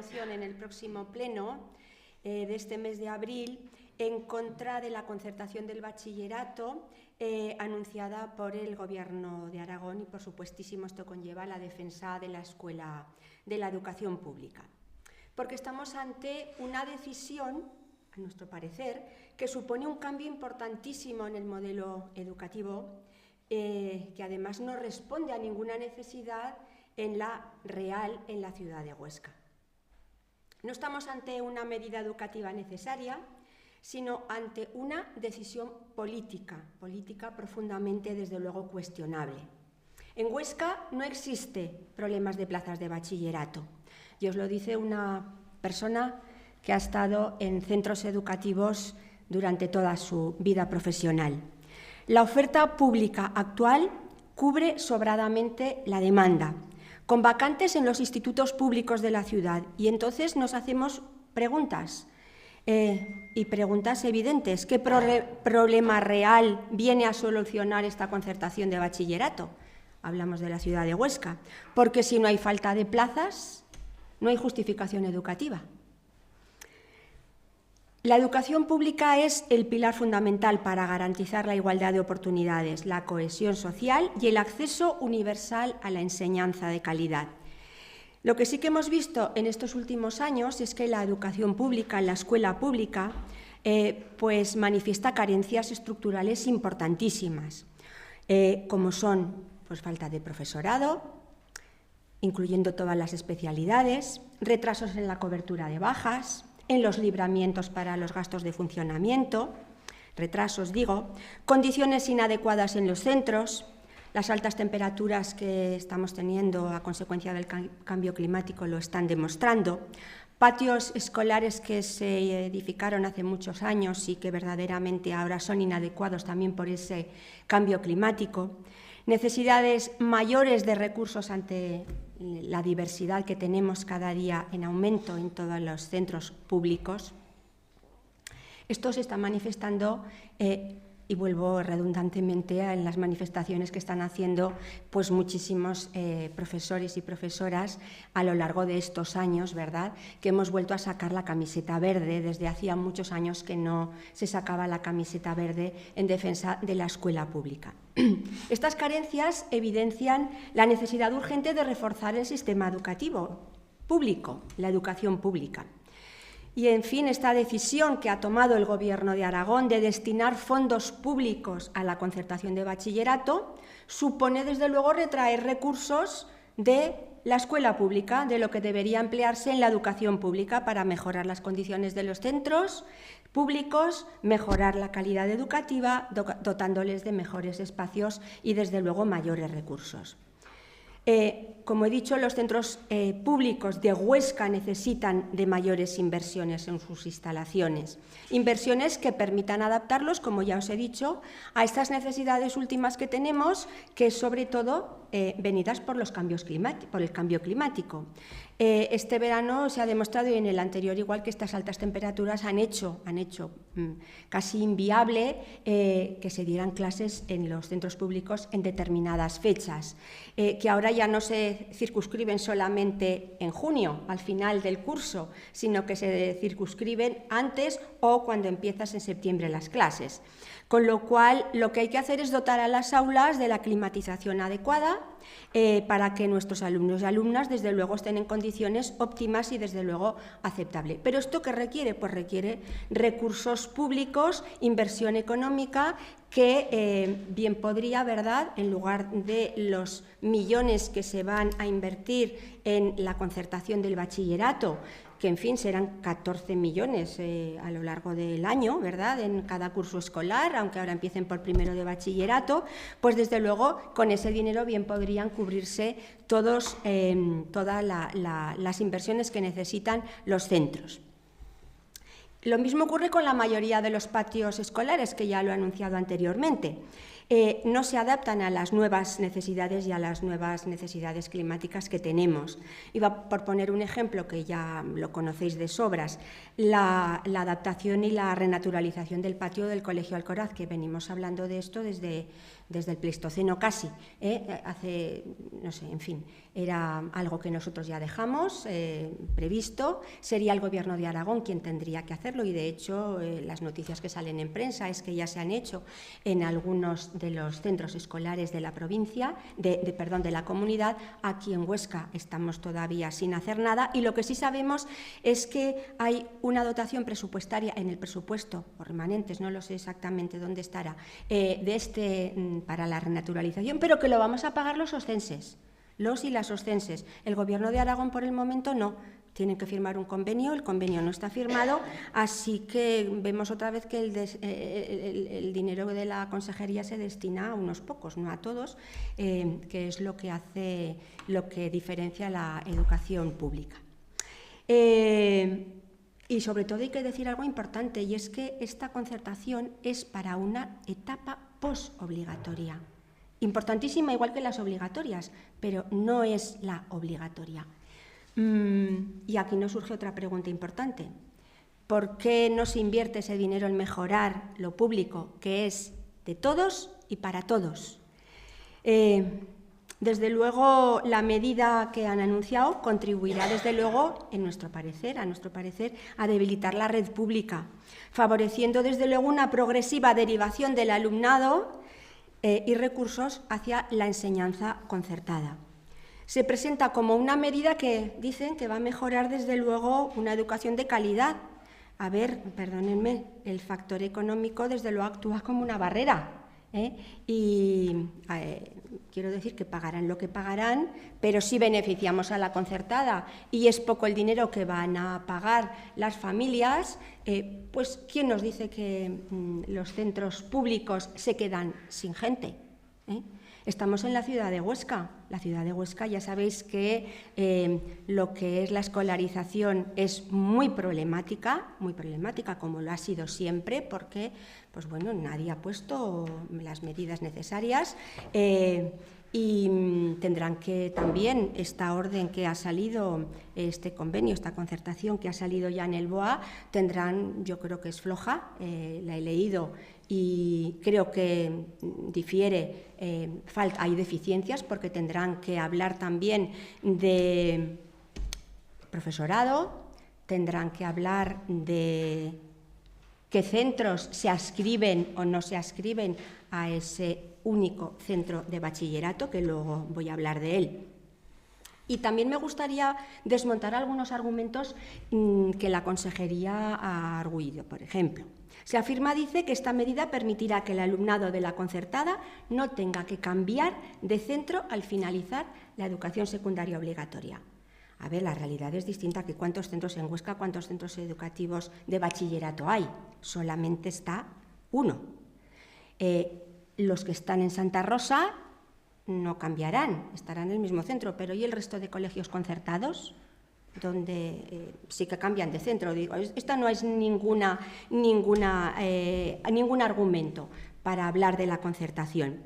moción en el próximo pleno de este mes de abril en contra de la concertación del bachillerato anunciada por el Gobierno de Aragón y, por supuestísimo, esto conlleva la defensa de la escuela, de la educación pública. Porque estamos ante una decisión, a nuestro parecer, que supone un cambio importantísimo en el modelo educativo, que además no responde a ninguna necesidad en la ciudad de Huesca. No estamos ante una medida educativa necesaria, sino ante una decisión política profundamente, desde luego, cuestionable. En Huesca no existe problemas de plazas de bachillerato. Y os lo dice una persona que ha estado en centros educativos durante toda su vida profesional. La oferta pública actual cubre sobradamente la demanda, con vacantes en los institutos públicos de la ciudad. Y entonces nos hacemos preguntas, y preguntas evidentes. ¿Qué problema real viene a solucionar esta concertación de bachillerato? Hablamos de la ciudad de Huesca. Porque si no hay falta de plazas, no hay justificación educativa. La educación pública es el pilar fundamental para garantizar la igualdad de oportunidades, la cohesión social y el acceso universal a la enseñanza de calidad. Lo que sí que hemos visto en estos últimos años es que la educación pública, la escuela pública, pues manifiesta carencias estructurales importantísimas, como son pues, falta de profesorado, incluyendo todas las especialidades, retrasos en la cobertura de bajas, en los libramientos para los gastos de funcionamiento, retrasos digo, condiciones inadecuadas en los centros, las altas temperaturas que estamos teniendo a consecuencia del cambio climático lo están demostrando, patios escolares que se edificaron hace muchos años y que verdaderamente ahora son inadecuados también por ese cambio climático, necesidades mayores de recursos ante la diversidad que tenemos cada día en aumento en todos los centros públicos. Esto se está manifestando y vuelvo redundantemente en las manifestaciones que están haciendo pues muchísimos profesores y profesoras a lo largo de estos años, ¿verdad? Que hemos vuelto a sacar la camiseta verde. Desde hacía muchos años que no se sacaba la camiseta verde en defensa de la escuela pública. Estas carencias evidencian la necesidad urgente de reforzar el sistema educativo público, la educación pública. Y, en fin, esta decisión que ha tomado el Gobierno de Aragón de destinar fondos públicos a la concertación de bachillerato supone, desde luego, retraer recursos de la escuela pública, de lo que debería emplearse en la educación pública para mejorar las condiciones de los centros públicos, mejorar la calidad educativa, dotándoles de mejores espacios y, desde luego, mayores recursos. Como he dicho, los centros públicos de Huesca necesitan de mayores inversiones en sus instalaciones, inversiones que permitan adaptarlos, como ya os he dicho, a estas necesidades últimas que tenemos, que sobre todo venidas por el cambio climático. Este verano se ha demostrado, y en el anterior igual, que estas altas temperaturas han hecho casi inviable que se dieran clases en los centros públicos en determinadas fechas, que ahora ya no se circunscriben solamente en junio, al final del curso, sino que se circunscriben antes o cuando empiezas en septiembre las clases. Con lo cual, lo que hay que hacer es dotar a las aulas de la climatización adecuada para que nuestros alumnos y alumnas, desde luego, estén en condiciones óptimas y, desde luego, aceptables. ¿Pero esto qué requiere? Pues requiere recursos públicos, inversión económica, que bien podría, ¿verdad?, en lugar de los millones que se van a invertir en la concertación del bachillerato, que, en fin, serán 14 millones a lo largo del año, ¿verdad?, en cada curso escolar, aunque ahora empiecen por primero de bachillerato, pues, desde luego, con ese dinero bien podrían cubrirse todas las inversiones que necesitan los centros. Lo mismo ocurre con la mayoría de los patios escolares, que ya lo he anunciado anteriormente. no se adaptan a las nuevas necesidades y a las nuevas necesidades climáticas que tenemos. Iba por poner un ejemplo que ya lo conocéis de sobras, la adaptación y la renaturalización del patio del Colegio Alcoraz, que venimos hablando de esto desde el Pleistoceno casi, hace, no sé, en fin, era algo que nosotros ya dejamos previsto, sería el Gobierno de Aragón quien tendría que hacerlo y de hecho las noticias que salen en prensa es que ya se han hecho en algunos de los centros escolares de la provincia, de la comunidad. Aquí en Huesca estamos todavía sin hacer nada y lo que sí sabemos es que hay una dotación presupuestaria en el presupuesto, o remanentes, no lo sé exactamente dónde estará, para la renaturalización, pero que lo vamos a pagar los oscenses, los y las oscenses. El Gobierno de Aragón por el momento no. Tienen que firmar un convenio, el convenio no está firmado, así que vemos otra vez que el dinero de la consejería se destina a unos pocos, no a todos, que es lo que diferencia la educación pública. Y sobre todo hay que decir algo importante, y es que esta concertación es para una etapa posobligatoria. Importantísima igual que las obligatorias, pero no es la obligatoria. Y aquí nos surge otra pregunta importante. ¿Por qué no se invierte ese dinero en mejorar lo público, que es de todos y para todos? Desde luego, la medida que han anunciado contribuirá, desde luego, a nuestro parecer, a debilitar la red pública, favoreciendo, desde luego, una progresiva derivación del alumnado y recursos hacia la enseñanza concertada. Se presenta como una medida que dicen que va a mejorar, desde luego, una educación de calidad. A ver, perdónenme, el factor económico, desde luego, actúa como una barrera. Quiero decir que pagarán lo que pagarán, pero si beneficiamos a la concertada y es poco el dinero que van a pagar las familias, pues ¿quién nos dice que los centros públicos se quedan sin gente? Estamos en la ciudad de Huesca. La ciudad de Huesca, ya sabéis que lo que es la escolarización es muy problemática, como lo ha sido siempre, porque pues bueno, nadie ha puesto las medidas necesarias y tendrán que también esta orden que ha salido, este convenio, esta concertación que ha salido ya en el BOA, tendrán, yo creo que es floja, la he leído y creo que difiere, hay deficiencias porque tendrán que hablar también de profesorado, tendrán que hablar de qué centros se adscriben o no se adscriben a ese único centro de bachillerato, que luego voy a hablar de él. Y también me gustaría desmontar algunos argumentos que la consejería ha arguido. Por ejemplo, se afirma, dice, que esta medida permitirá que el alumnado de la concertada no tenga que cambiar de centro al finalizar la educación secundaria obligatoria. A ver, la realidad es distinta. Que ¿cuántos centros en Huesca, cuántos centros educativos de bachillerato hay? Solamente está uno. Los que están en Santa Rosa no cambiarán, estarán en el mismo centro, pero ¿y el resto de colegios concertados? Donde sí que cambian de centro. Digo, esta no es ningún argumento para hablar de la concertación.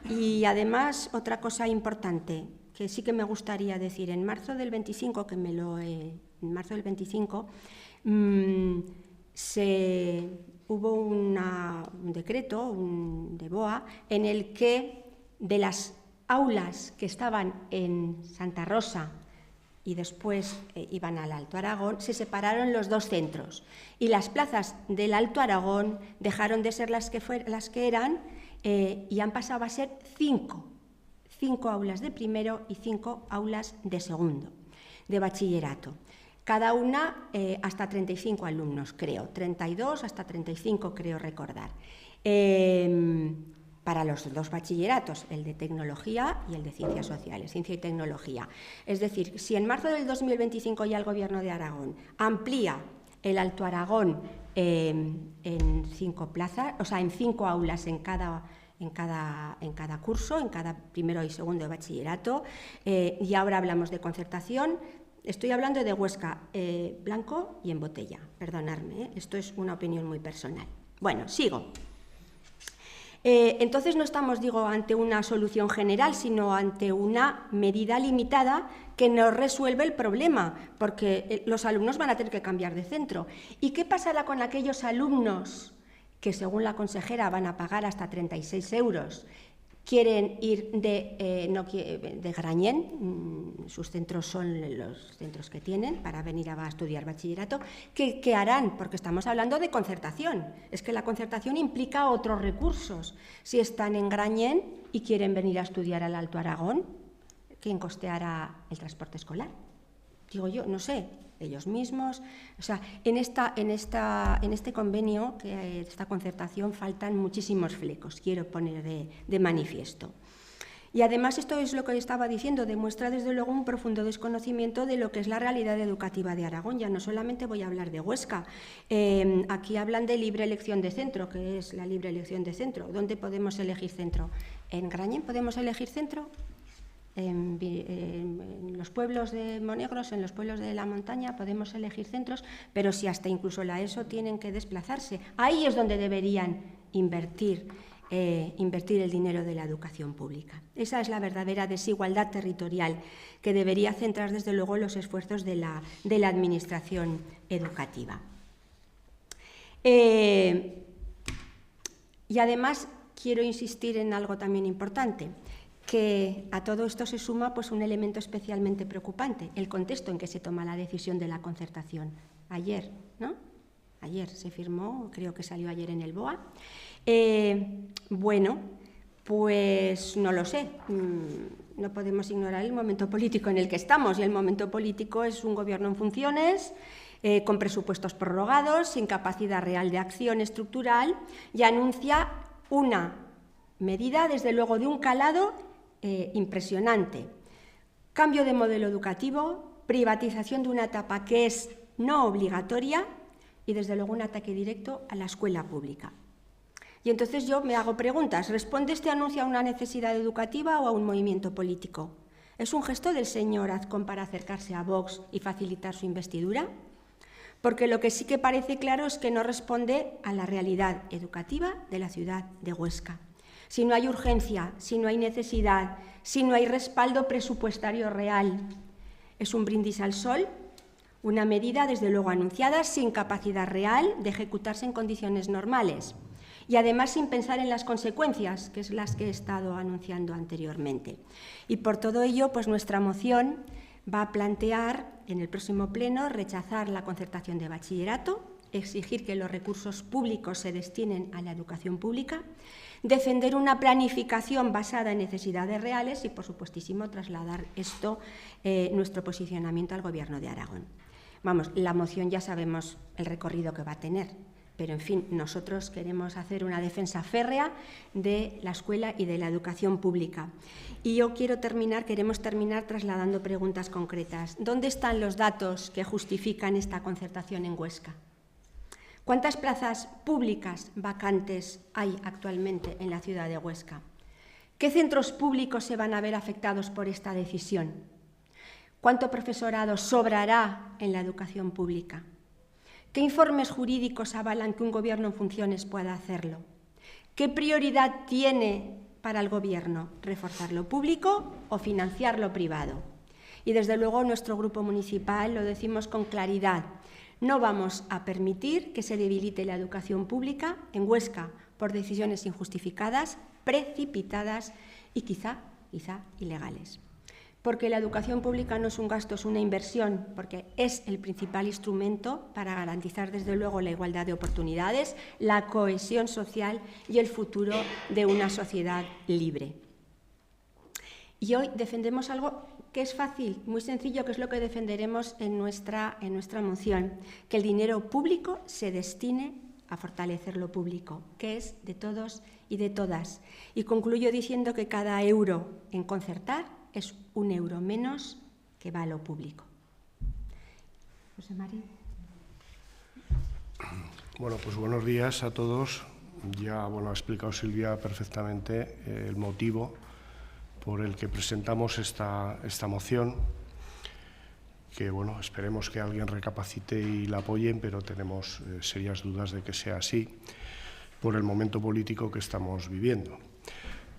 Y además, otra cosa importante que sí que me gustaría decir, en marzo del 25, hubo un decreto de BOA en el que de las aulas que estaban en Santa Rosa y después iban al Alto Aragón, se separaron los dos centros y las plazas del Alto Aragón dejaron de ser las que eran y han pasado a ser 5 aulas de primero y 5 aulas de segundo, de bachillerato. Cada una hasta 35 alumnos, creo, 32 hasta 35, creo recordar, para los dos bachilleratos, el de tecnología y el de ciencias sociales, ciencia y tecnología. Es decir, si en marzo del 2025 ya el Gobierno de Aragón amplía el Alto Aragón en 5 plazas, o sea, en 5 aulas en cada curso, en cada primero y segundo de bachillerato, y ahora hablamos de concertación. Estoy hablando de Huesca, blanco y en botella, perdonadme, esto es una opinión muy personal. Bueno, sigo. Entonces no estamos, digo, ante una solución general, sino ante una medida limitada que no resuelve el problema, porque los alumnos van a tener que cambiar de centro. ¿Y qué pasará con aquellos alumnos que, según la consejera, van a pagar hasta 36 euros? Quieren ir de Grañén, sus centros son los centros que tienen para venir a estudiar bachillerato. ¿Qué harán? Porque estamos hablando de concertación. Es que la concertación implica otros recursos. Si están en Grañén y quieren venir a estudiar al Alto Aragón, ¿quién costeará el transporte escolar? Digo yo, no sé, ellos mismos. O sea, en este convenio, esta concertación, faltan muchísimos flecos, quiero poner de manifiesto. Y además, esto es lo que estaba diciendo, demuestra desde luego un profundo desconocimiento de lo que es la realidad educativa de Aragón. Ya no solamente voy a hablar de Huesca, aquí hablan de libre elección de centro. ¿Qué es la libre elección de centro? ¿Dónde podemos elegir centro? ¿En Grañén podemos elegir centro? En los pueblos de Monegros, en los pueblos de la montaña, podemos elegir centros, pero si hasta incluso la ESO tienen que desplazarse, ahí es donde deberían invertir el dinero de la educación pública. Esa es la verdadera desigualdad territorial que debería centrar desde luego los esfuerzos de la administración educativa. Y además quiero insistir en algo también importante, que a todo esto se suma pues, un elemento especialmente preocupante, el contexto en que se toma la decisión de la concertación. Ayer, ¿no? Ayer se firmó, creo que salió ayer en el BOA. Bueno, pues no lo sé, no podemos ignorar el momento político en el que estamos, y el momento político es un gobierno en funciones, con presupuestos prorrogados, sin capacidad real de acción estructural, y anuncia una medida, desde luego, de un calado impresionante. Cambio de modelo educativo, privatización de una etapa que es no obligatoria y, desde luego, un ataque directo a la escuela pública. Y entonces yo me hago preguntas. ¿Responde este anuncio a una necesidad educativa o a un movimiento político? ¿Es un gesto del señor Azcón para acercarse a Vox y facilitar su investidura? Porque lo que sí que parece claro es que no responde a la realidad educativa de la ciudad de Huesca. Si no hay urgencia, si no hay necesidad, si no hay respaldo presupuestario real, es un brindis al sol, una medida desde luego anunciada sin capacidad real de ejecutarse en condiciones normales y además sin pensar en las consecuencias, que es las que he estado anunciando anteriormente. Y por todo ello, pues nuestra moción va a plantear en el próximo pleno rechazar la concertación de bachillerato, exigir que los recursos públicos se destinen a la educación pública, defender una planificación basada en necesidades reales y, por supuestísimo, trasladar esto, nuestro posicionamiento al Gobierno de Aragón. Vamos, la moción ya sabemos el recorrido que va a tener, pero, en fin, nosotros queremos hacer una defensa férrea de la escuela y de la educación pública. Y yo queremos terminar trasladando preguntas concretas. ¿Dónde están los datos que justifican esta concertación en Huesca? ¿Cuántas plazas públicas vacantes hay actualmente en la ciudad de Huesca? ¿Qué centros públicos se van a ver afectados por esta decisión? ¿Cuánto profesorado sobrará en la educación pública? ¿Qué informes jurídicos avalan que un gobierno en funciones pueda hacerlo? ¿Qué prioridad tiene para el gobierno? ¿Reforzar lo público o financiar lo privado? Y desde luego nuestro grupo municipal lo decimos con claridad. No vamos a permitir que se debilite la educación pública en Huesca por decisiones injustificadas, precipitadas y quizá ilegales. Porque la educación pública no es un gasto, es una inversión, porque es el principal instrumento para garantizar desde luego la igualdad de oportunidades, la cohesión social y el futuro de una sociedad libre. Y hoy defendemos algo que es fácil, muy sencillo, que es lo que defenderemos en nuestra moción, que el dinero público se destine a fortalecer lo público, que es de todos y de todas. Y concluyo diciendo que cada euro en concertar es un euro menos que va a lo público. José María. Bueno, pues buenos días a todos. Ya ha explicado Silvia perfectamente el motivo por el que presentamos esta moción, que esperemos que alguien recapacite y la apoyen, pero tenemos serias dudas de que sea así. por el momento político que estamos viviendo.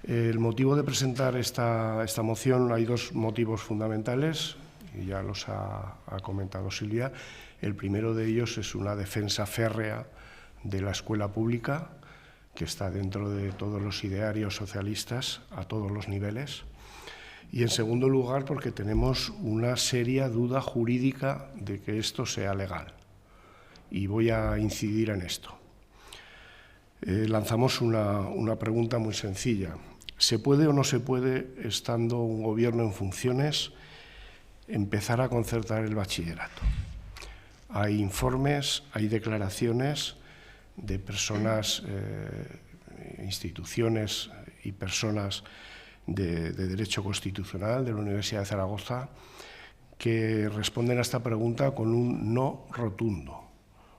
El motivo de presentar esta moción, hay dos motivos fundamentales, y ya los ha comentado Silvia. El primero de ellos es una defensa férrea de la escuela pública, que está dentro de todos los idearios socialistas a todos los niveles. Y en segundo lugar, porque tenemos una seria duda jurídica de que esto sea legal. Y voy a incidir en esto. Lanzamos una pregunta muy sencilla. ¿Se puede o no se puede, estando un gobierno en funciones, empezar a concertar el bachillerato? Hay informes, hay declaraciones de personas, instituciones y personas de Derecho Constitucional de la Universidad de Zaragoza que responden a esta pregunta con un no rotundo.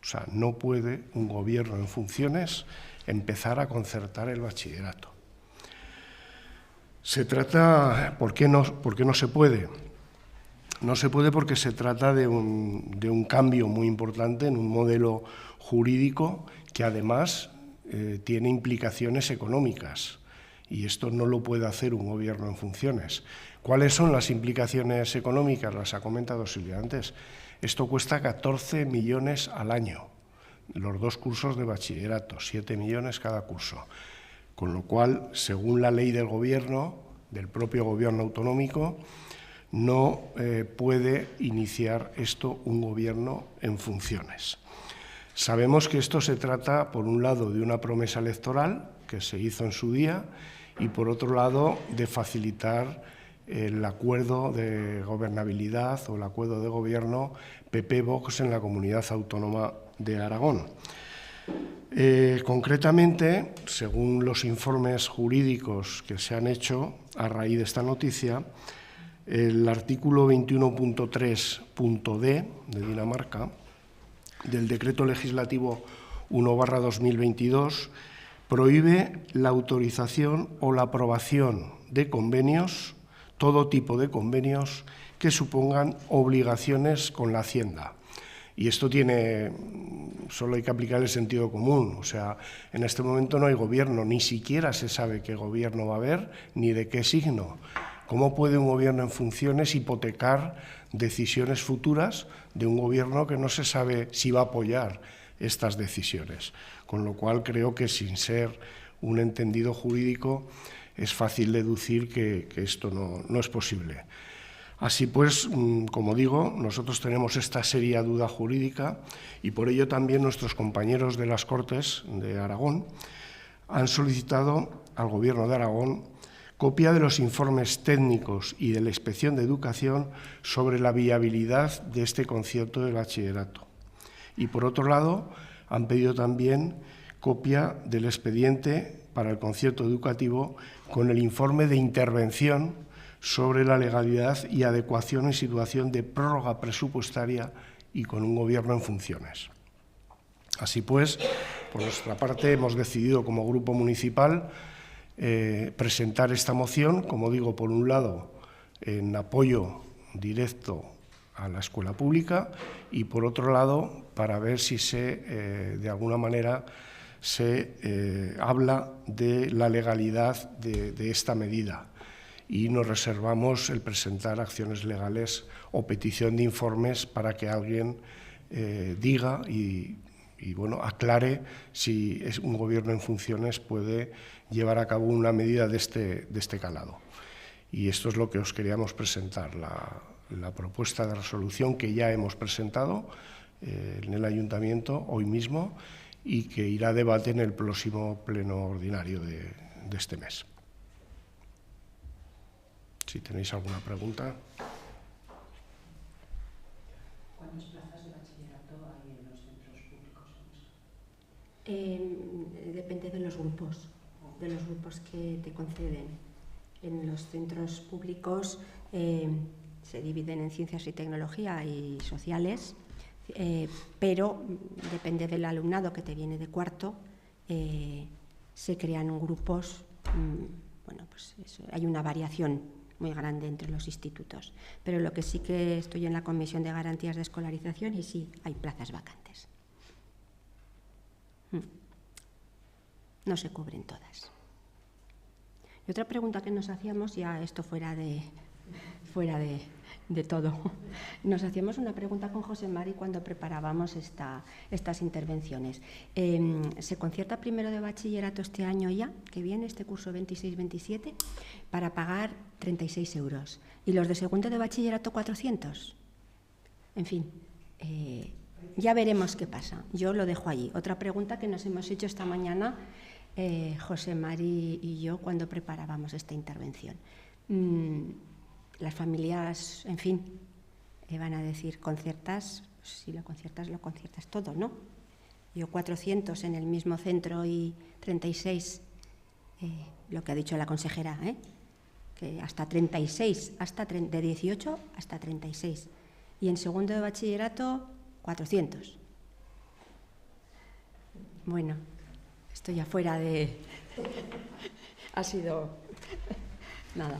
O sea, no puede un gobierno en funciones empezar a concertar el bachillerato. Se trata, ¿por qué no se puede? No se puede porque se trata de un cambio muy importante en un modelo jurídico que además tiene implicaciones económicas, y esto no lo puede hacer un gobierno en funciones. ¿Cuáles son las implicaciones económicas? Las ha comentado Silvia antes. Esto cuesta 14 millones al año, los dos cursos de bachillerato, 7 millones cada curso. Con lo cual, según la ley del gobierno, del propio gobierno autonómico, no puede iniciar esto un gobierno en funciones. Sabemos que esto se trata, por un lado, de una promesa electoral que se hizo en su día y, por otro lado, de facilitar el acuerdo de gobernabilidad o el acuerdo de gobierno PP-Vox en la comunidad autónoma de Aragón. Concretamente, según los informes jurídicos que se han hecho a raíz de esta noticia, el artículo 21.3.d de Dinamarca del Decreto Legislativo 1/2022 prohíbe la autorización o la aprobación de convenios, todo tipo de convenios que supongan obligaciones con la Hacienda. Y esto solo hay que aplicar el sentido común. O sea, en este momento no hay gobierno, ni siquiera se sabe qué gobierno va a haber, ni de qué signo. ¿Cómo puede un gobierno en funciones hipotecar decisiones futuras de un gobierno que no se sabe si va a apoyar estas decisiones? Con lo cual creo que, sin ser un entendido jurídico, es fácil deducir que esto no es posible. Así pues, como digo, nosotros tenemos esta seria duda jurídica y por ello también nuestros compañeros de las Cortes de Aragón han solicitado al Gobierno de Aragón copia de los informes técnicos y de la Inspección de Educación sobre la viabilidad de este concierto de bachillerato. Y por otro lado, han pedido también copia del expediente para el concierto educativo con el informe de intervención sobre la legalidad y adecuación en situación de prórroga presupuestaria y con un gobierno en funciones. Así pues, por nuestra parte, hemos decidido como grupo municipal presentar esta moción, como digo, por un lado, en apoyo directo a la escuela pública y, por otro lado, para ver si de alguna manera se habla de la legalidad de esta medida. Y nos reservamos el presentar acciones legales o petición de informes para que alguien diga y bueno, aclare si un gobierno en funciones puede llevar a cabo una medida de este calado. Y esto es lo que os queríamos presentar, la propuesta de resolución que ya hemos presentado en el Ayuntamiento hoy mismo y que irá a debate en el próximo pleno ordinario de este mes. Si tenéis alguna pregunta. ¿Cuántas plazas de bachillerato hay en los centros públicos? Depende de los grupos que te conceden. En los centros públicos se dividen en ciencias y tecnología y sociales, pero depende del alumnado que te viene de cuarto, se crean grupos, bueno, pues hay una variación muy grande entre los institutos, pero lo que sí que estoy en la Comisión de Garantías de Escolarización y sí hay plazas vacantes. no se cubren todas. Y otra pregunta que nos hacíamos, ya esto fuera de todo, nos hacíamos una pregunta con José Mari cuando preparábamos estas intervenciones. ¿Se concierta primero de bachillerato este año ya, que viene, este curso 26-27, para pagar 36 euros? ¿Y los de segundo de bachillerato 400? En fin, ya veremos qué pasa. Yo lo dejo allí. Otra pregunta que nos hemos hecho esta mañana, José Mari y yo, cuando preparábamos esta intervención. Las familias, en fin, van a decir, conciertas, si lo conciertas todo, ¿no? Yo 400 en el mismo centro y 36, lo que ha dicho la consejera, que hasta 36, de 18 hasta 36. Y en segundo de bachillerato, 400. Bueno, esto ya fuera de... ha sido... nada.